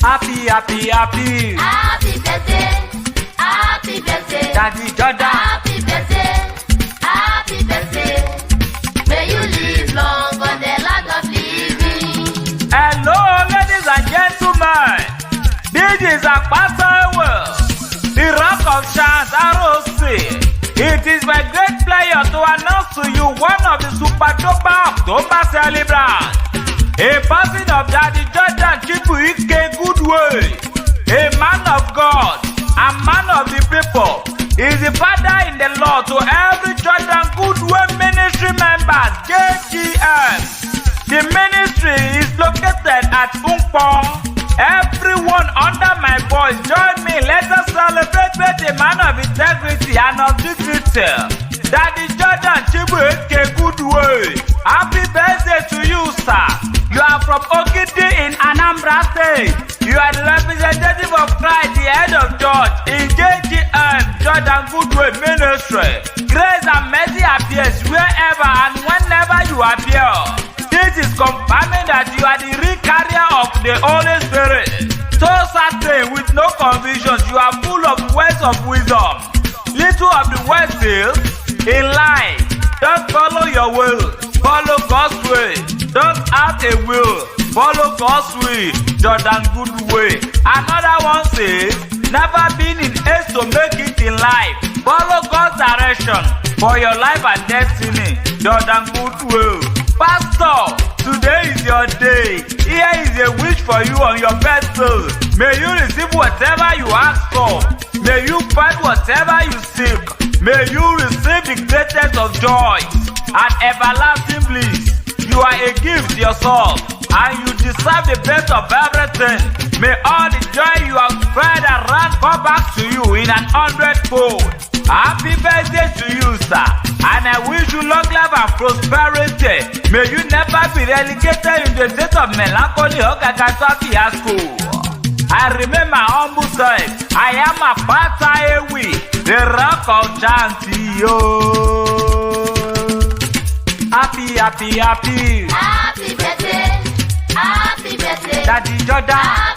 Happy, happy, happy. Happy birthday. Happy birthday. Daddy Jordan. Happy birthday. Happy birthday. May you live long on the land of living. Hello, ladies and gentlemen. This is Akpata World, the Rock of Chance ROC. It is my great pleasure to announce to you one of the Super Duper October celebrants. A person of Daddy Jordan Chibuike Goodway, a man of God, a man of the people, is the father in the Lord to every Jordan Goodway ministry members, JGM. The ministry is located at Umpong. Everyone under my voice, join me. Let us celebrate the man of integrity and of dignity, Daddy Jordan Chibuike Goodway. Happy birthday to you, sir. You are from Okiti in Anambra State. You are the representative of Christ, the head of church in JGM, Jordan Goodway Ministry. Grace and mercy appears wherever and whenever you appear. This is confirming that you are the real carrier of the Holy Spirit. So certain with no confusions, you are full of words of wisdom. Little of the words is in life. Don't follow your will, follow God's way. Don't have a will, follow God's way. Jordan Goodway. Another one says, never been in haste to make it in life. Follow God's direction for your life and destiny. Jordan Goodway. Pastor, today is your day. Here is a wish for you on your birthday. May you receive whatever you ask for. May you find whatever you seek. May you receive the greatest of joys and everlasting bliss. You are a gift yourself, and you deserve the best of everything. May all the joy you have spread around come back to you in 100-fold. Happy birthday to you, sir, and I wish you long life and prosperity. May you never be relegated in the state of melancholy or Kakasaki school. I remain my humble self. I am Akpata Ewi, the Rock of Chance. Happy, happy, happy. Happy birthday. Happy birthday. Daddy Jordan.